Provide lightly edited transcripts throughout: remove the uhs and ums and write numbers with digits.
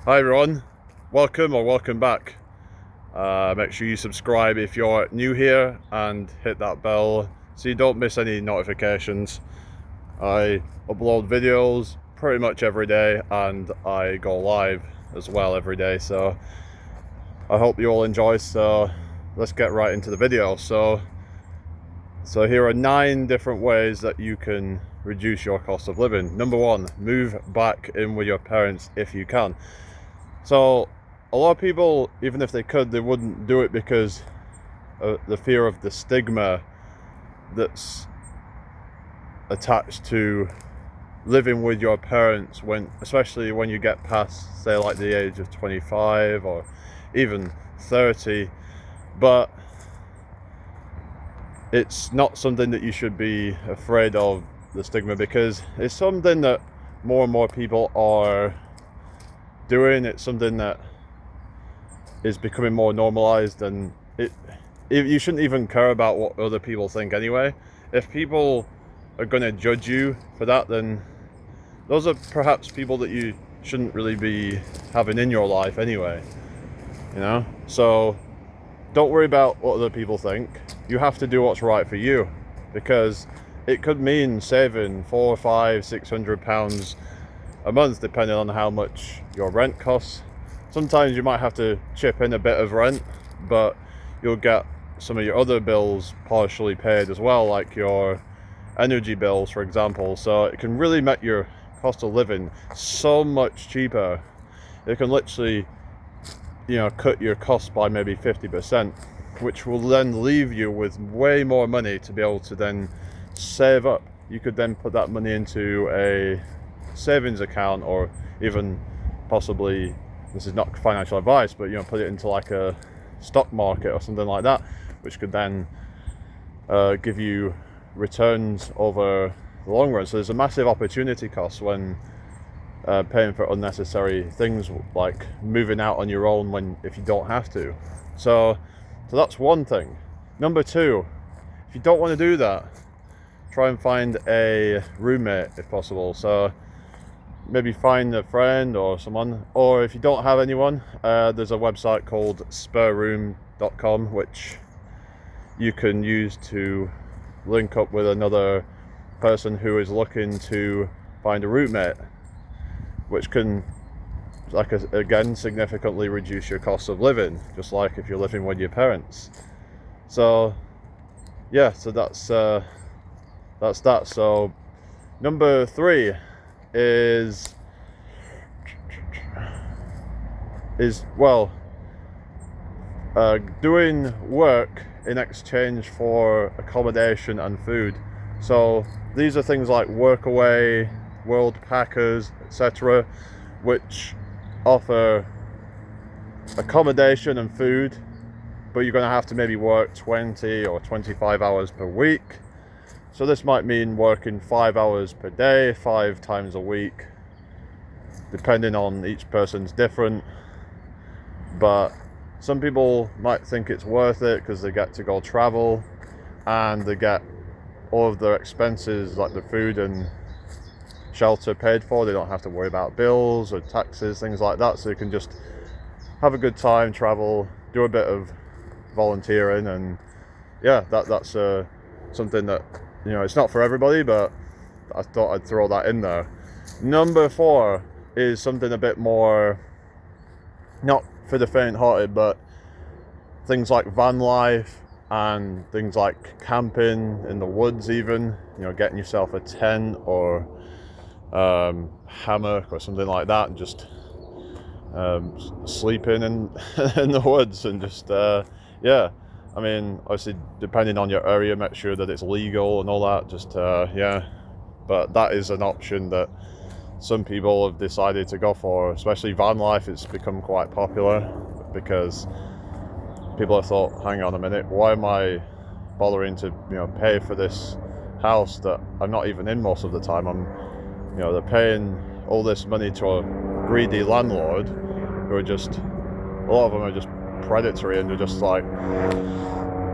Hi everyone, welcome or welcome back. Make sure you subscribe if you're new here and hit that bell so you don't miss any notifications. I upload videos pretty much every day and I go live as well every day, so I hope you all enjoy. So let's get right into the video. So here are 9 different ways that you can reduce your cost of living. Number 1, move back in with your parents if you can. So a lot of people, even if they could, they wouldn't do it because of the fear of the stigma that's attached to living with your parents, especially when you get past, say, like the age of 25 or even 30. But it's not something that you should be afraid of, the stigma, because it's something that more and more people are doing. It's something that is becoming more normalized, and you shouldn't even care about what other people think anyway. If people are going to judge you for that, then those are perhaps people that you shouldn't really be having in your life anyway, so don't worry about what other people think. You have to do what's right for you, because it could mean saving £400, £500, £600 a month, depending on how much your rent costs. Sometimes you might have to chip in a bit of rent, but you'll get some of your other bills partially paid as well, like your energy bills, for example. So it can really make your cost of living so much cheaper. It can literally, cut your costs by maybe 50%, which will then leave you with way more money to be able to then save up. You could then put that money into a savings account, or even possibly, this is not financial advice, but put it into like a stock market or something like that, which could then give you returns over the long run. So there's a massive opportunity cost when paying for unnecessary things like moving out on your own if you don't have to. So that's one thing. Number 2, if you don't want to do that, try and find a roommate if possible. So maybe find a friend or someone, or if you don't have anyone, there's a website called spareroom.com, which you can use to link up with another person who is looking to find a roommate, which can, again, significantly reduce your cost of living, just like if you're living with your parents. So yeah, so that's that. So number 3 is doing work in exchange for accommodation and food. So these are things like Workaway, Worldpackers, etc., which offer accommodation and food, but you're going to have to maybe work 20 or 25 hours per week. So this might mean working 5 hours per day, 5 times a week, depending on each person's different. But some people might think it's worth it because they get to go travel and they get all of their expenses, like the food and shelter, paid for. They don't have to worry about bills or taxes, things like that. So they can just have a good time, travel, do a bit of volunteering, and yeah, that's something that, it's not for everybody, but I thought I'd throw that in there. Number 4 is something a bit more, not for the faint-hearted, but things like van life and things like camping in the woods, even, getting yourself a tent or hammock or something like that, and just sleeping in in the woods, and just I mean, obviously depending on your area, make sure that it's legal and all that, but that is an option that some people have decided to go for. Especially van life, it's become quite popular because people have thought, hang on a minute, why am I bothering to pay for this house that I'm not even in most of the time? They're paying all this money to a greedy landlord who are just, a lot of them are just predatory, and they're just like,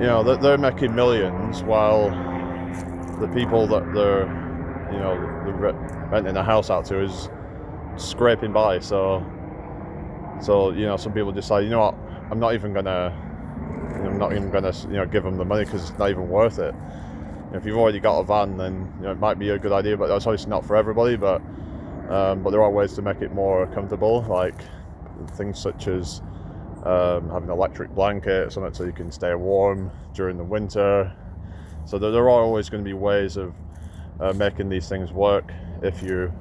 they're making millions while the people that they're renting a house out to is scraping by. So So some people decide, I'm not even gonna give them the money because it's not even worth it. If you've already got a van, then it might be a good idea, but that's obviously not for everybody. But there are ways to make it more comfortable, like things such as having an electric blanket, something so you can stay warm during the winter. So there are always going to be ways of making these things work if you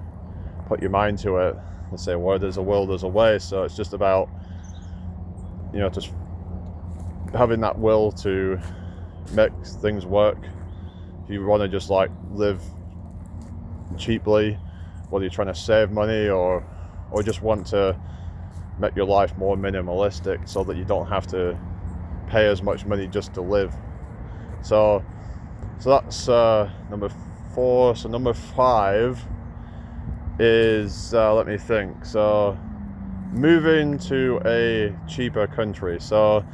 put your mind to it. Let's say where there's a will, there's a way. So it's just about just having that will to make things work. If you want to just like live cheaply, whether you're trying to save money or just want to make your life more minimalistic so that you don't have to pay as much money just to live. So that's number 4. So number 5 is let me think. So moving to a cheaper country. So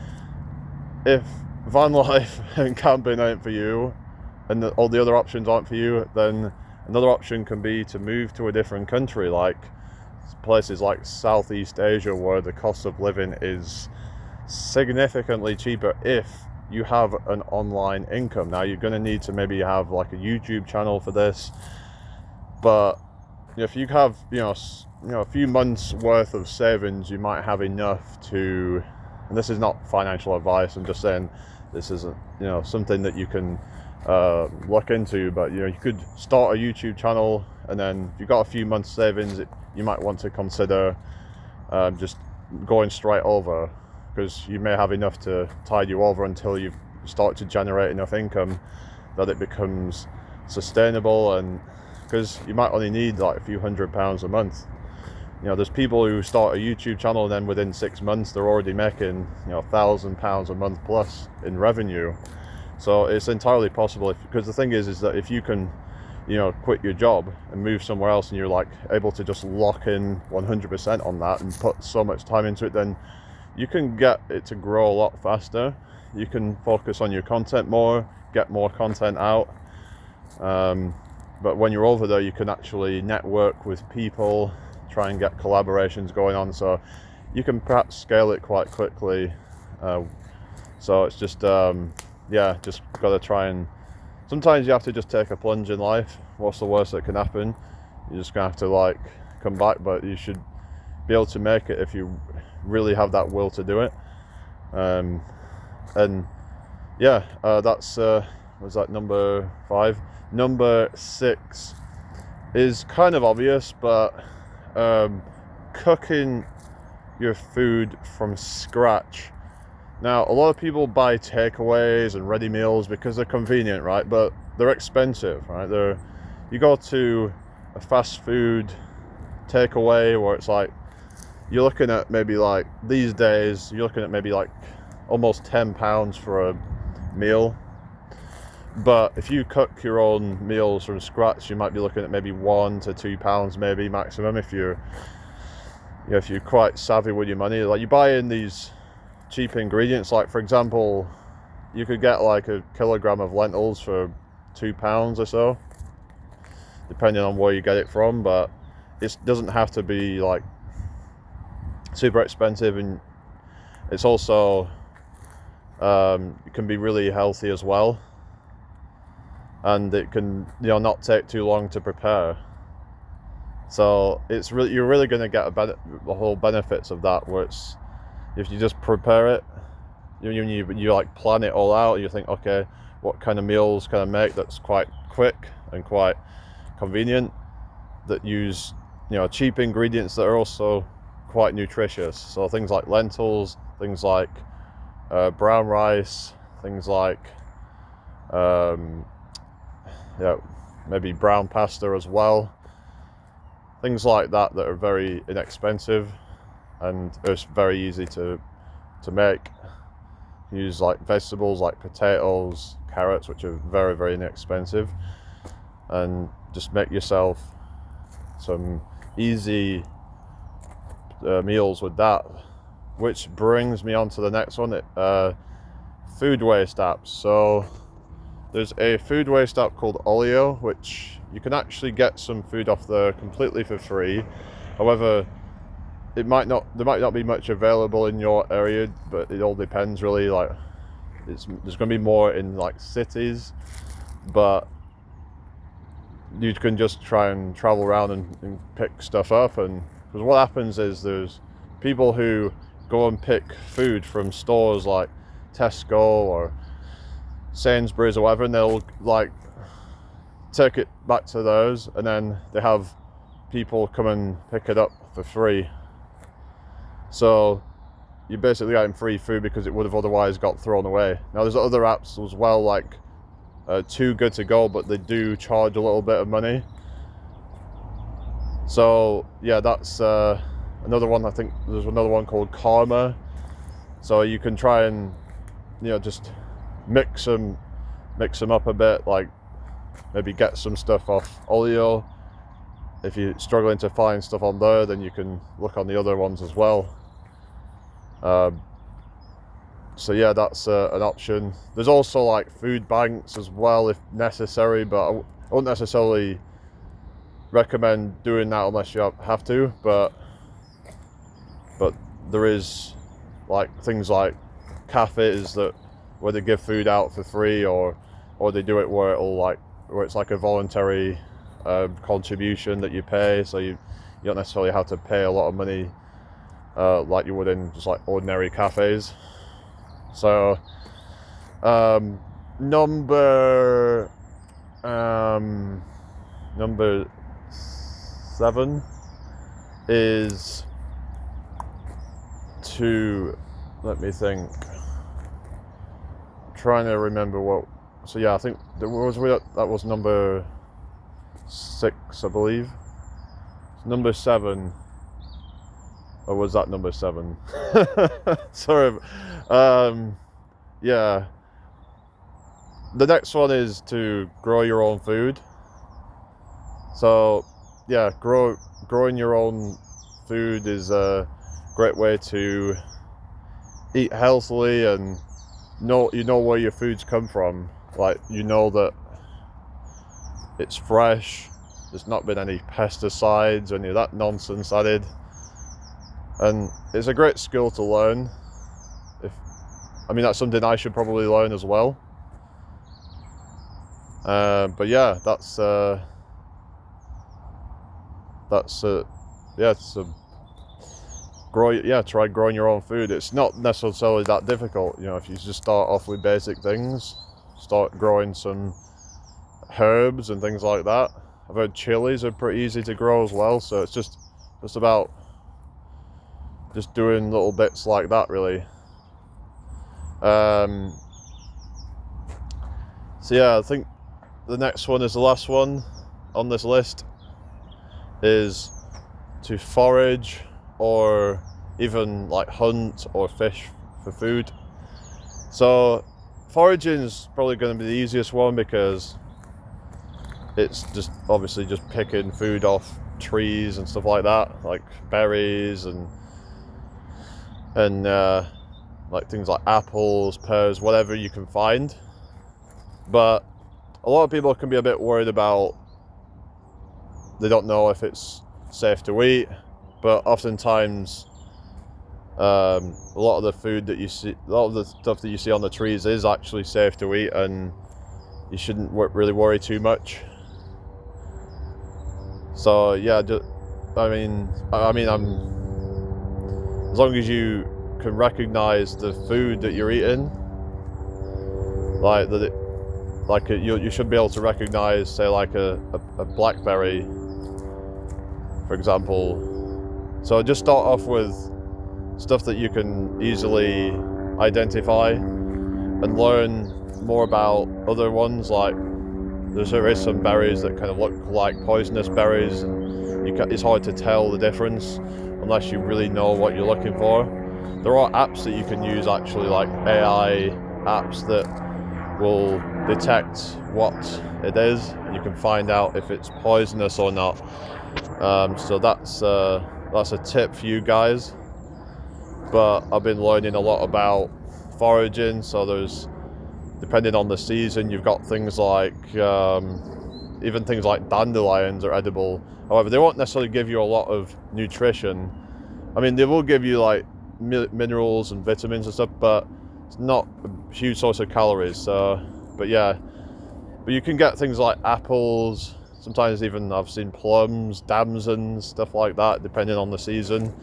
if van life and camping ain't for you, and all the other options aren't for you, then another option can be to move to a different country, like places like Southeast Asia, where the cost of living is significantly cheaper if you have an online income. Now you're going to need to maybe have like a YouTube channel for this, but if you have a few months worth of savings, you might have enough to, and this is not financial advice, I'm just saying this isn't something that you can look into, but you could start a YouTube channel, and then if you've got a few months savings, you might want to consider just going straight over, because you may have enough to tide you over until you start to generate enough income that it becomes sustainable. And because you might only need like a few £100 a month. There's people who start a YouTube channel and then within 6 months they're already making £1,000 a month plus in revenue. So it's entirely possible, because the thing is that if you can quit your job and move somewhere else, and you're like able to just lock in 100% on that and put so much time into it, then you can get it to grow a lot faster. You can focus on your content more, get more content out. But when you're over there, you can actually network with people, try and get collaborations going on, so you can perhaps scale it quite quickly. So it's just just got to try, and sometimes you have to just take a plunge in life. What's the worst that can happen? You're just gonna have to like come back, but you should be able to make it if you really have that will to do it. That's was that number 5. Number 6 is kind of obvious, but cooking your food from scratch. Now, a lot of people buy takeaways and ready meals because they're convenient, right? But they're expensive, right? You go to a fast food takeaway where it's like, you're looking at maybe like, these days, you're looking at maybe like almost £10 for a meal. But if you cook your own meals from scratch, you might be looking at maybe £1 to £2 maybe maximum, if you're quite savvy with your money. Like, you buy in these cheap ingredients, like for example, you could get like a kilogram of lentils for £2 or so, depending on where you get it from. But it doesn't have to be like super expensive, and it's also it can be really healthy as well, and it can not take too long to prepare. So it's really, you're really going to get the whole benefits of that, where it's, if you just prepare it, you like plan it all out, you think, okay, what kind of meals can I make that's quite quick and quite convenient, that use cheap ingredients that are also quite nutritious. So things like lentils, things like brown rice, things like maybe brown pasta as well, things like that are very inexpensive and it's very easy to make. Use like vegetables like potatoes, carrots, which are very, very inexpensive, and just make yourself some easy meals with that. Which brings me on to the next one, food waste apps. So there's a food waste app called Olio, which you can actually get some food off there completely for free. However, there might not be much available in your area, but it all depends really. Like there's going to be more in like cities, but you can just try and travel around and pick stuff up. And because what happens is there's people who go and pick food from stores like Tesco or Sainsbury's or whatever, and they'll like take it back to those, and then they have people come and pick it up for free. So you're basically getting free food because it would have otherwise got thrown away. Now there's other apps as well, like Too Good To Go, but they do charge a little bit of money. So yeah, that's another one. I think there's another one called Karma. So you can try and just mix them up a bit, like maybe get some stuff off Olio. If you're struggling to find stuff on there, then you can look on the other ones as well. So yeah, that's an option. There's also like food banks as well if necessary, but I wouldn't necessarily recommend doing that unless you have to. But there is like things like cafes where they give food out for free, or they do it where it's like a voluntary contribution that you pay, so you don't necessarily have to pay a lot of money like you would in just like ordinary cafes. So number 7 is to, let me think, I'm trying to remember what. So yeah, I think that was number 6, I believe. Number 7, or was that number 7? Sorry. Yeah. The next one is to grow your own food. So yeah, growing your own food is a great way to eat healthily and know where your foods come from. Like that it's fresh, there's not been any pesticides or any of that nonsense added, and it's a great skill to learn. That's something I should probably learn as well. But yeah, try growing your own food. It's not necessarily that difficult, if you just start off with basic things, start growing some herbs and things like that. I've heard chilies are pretty easy to grow as well, so it's just about just doing little bits like that, really. So yeah, I think the next one is the last one on this list, is to forage or even like hunt or fish for food. So foraging is probably going to be the easiest one because it's just obviously just picking food off trees and stuff like that, like berries and like things like apples, pears, whatever you can find. But a lot of people can be a bit worried about, they don't know if it's safe to eat, but oftentimes a lot of the food that you see, a lot of the stuff that you see on the trees is actually safe to eat, and you shouldn't really worry too much. So yeah, I'm as long as you can recognize the food that you're eating, you should be able to recognize, say, like a blackberry, for example. So just start off with stuff that you can easily identify and learn more about other ones. Like there is some berries that kind of look like poisonous berries, and it's hard to tell the difference unless you really know what you're looking for. There are apps that you can use, actually, like AI apps that will detect what it is, and you can find out if it's poisonous or not. So that's a tip for you guys. But I've been learning a lot about foraging. So there's, depending on the season, you've got things like even things like dandelions are edible. However, they won't necessarily give you a lot of nutrition. I mean, they will give you like minerals and vitamins and stuff, but it's not a huge source of calories. So, but yeah, but you can get things like apples, sometimes even I've seen plums, damsons, stuff like that, depending on the season.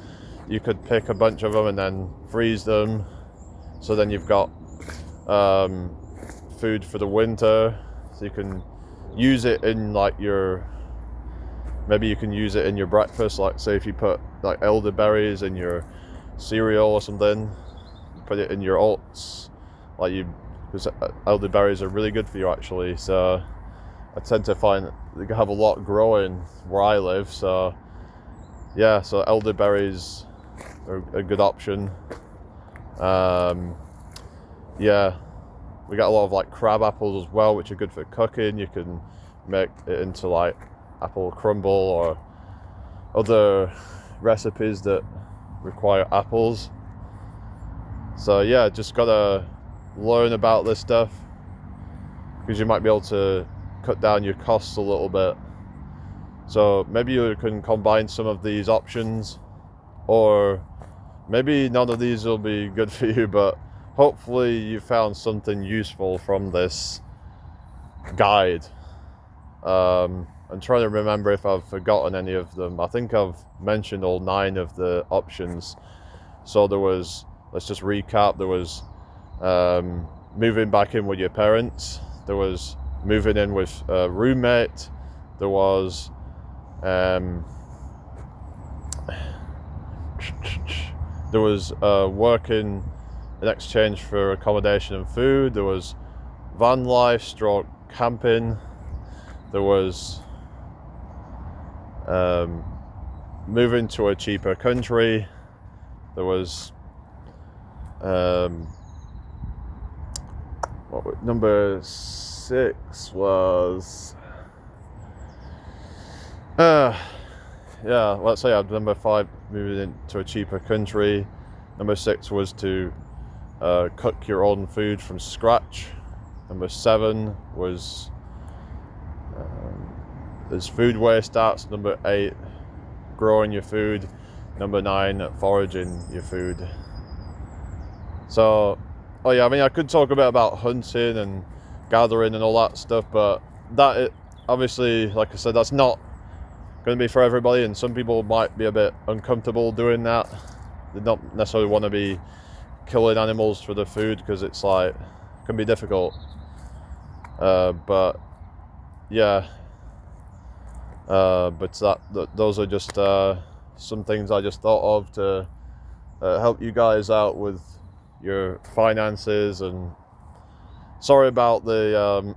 You could pick a bunch of them and then freeze them, so then you've got food for the winter. So you can use it in like maybe you can use it in your breakfast, like say if you put like elderberries in your cereal or something, put it in your oats, because elderberries are really good for you actually. So I tend to find they have a lot growing where I live, so yeah, so elderberries are a good option. Yeah, we got a lot of like crab apples as well, which are good for cooking. You can make it into like apple crumble or other recipes that require apples. So yeah, just gotta learn about this stuff, because you might be able to cut down your costs a little bit. So maybe you can combine some of these options, or maybe none of these will be good for you, but hopefully you found something useful from this guide. I'm trying to remember if I've forgotten any of them. I think I've mentioned all 9 of the options. So there was, let's just recap, there was moving back in with your parents, there was moving in with a roommate, there was working in exchange for accommodation and food, there was van life stroke camping, there was moving to a cheaper country, there was number 6 was yeah, let's say number 5, moving into a cheaper country. Number 6 was to cook your own food from scratch. Number 7 was there's food waste stats. Number 8, growing your food. Number 9, foraging your food. So, oh yeah, I mean, I could talk a bit about hunting and gathering and all that stuff, but obviously, like I said, that's not going to be for everybody, and some people might be a bit uncomfortable doing that. They don't necessarily want to be killing animals for the food, because it's like, it can be difficult. But yeah, but those are just some things I just thought of to help you guys out with your finances. And sorry about the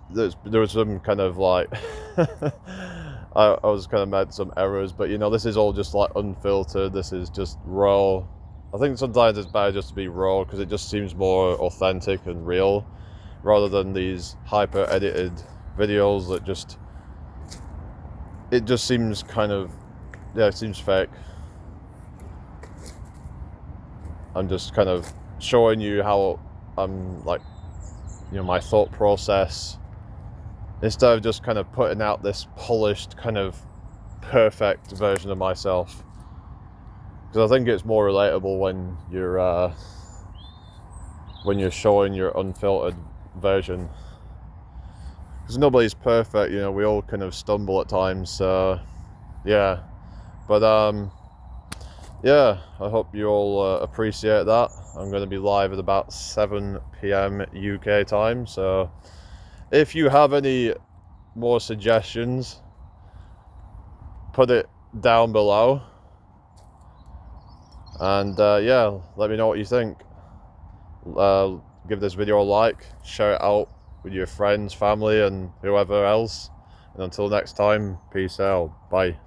there was some kind of like I was kind of made some errors, but you know, this is all just like unfiltered, this is just raw. I think sometimes it's better just to be raw, because it just seems more authentic and real, rather than these hyper edited videos that it just seems kind of, yeah, it seems fake. I'm just kind of showing you how I'm, like, you know, my thought process, instead of just kind of putting out this polished kind of perfect version of myself, because I think it's more relatable when you're showing your unfiltered version, because nobody's perfect, you know, we all kind of stumble at times. So yeah, but yeah, I hope you all appreciate that. I'm going to be live at about 7 p.m. UK time, so if you have any more suggestions, put it down below, and yeah, let me know what you think. Give this video a like, share it out with your friends, family, and whoever else, and until next time, peace out, bye.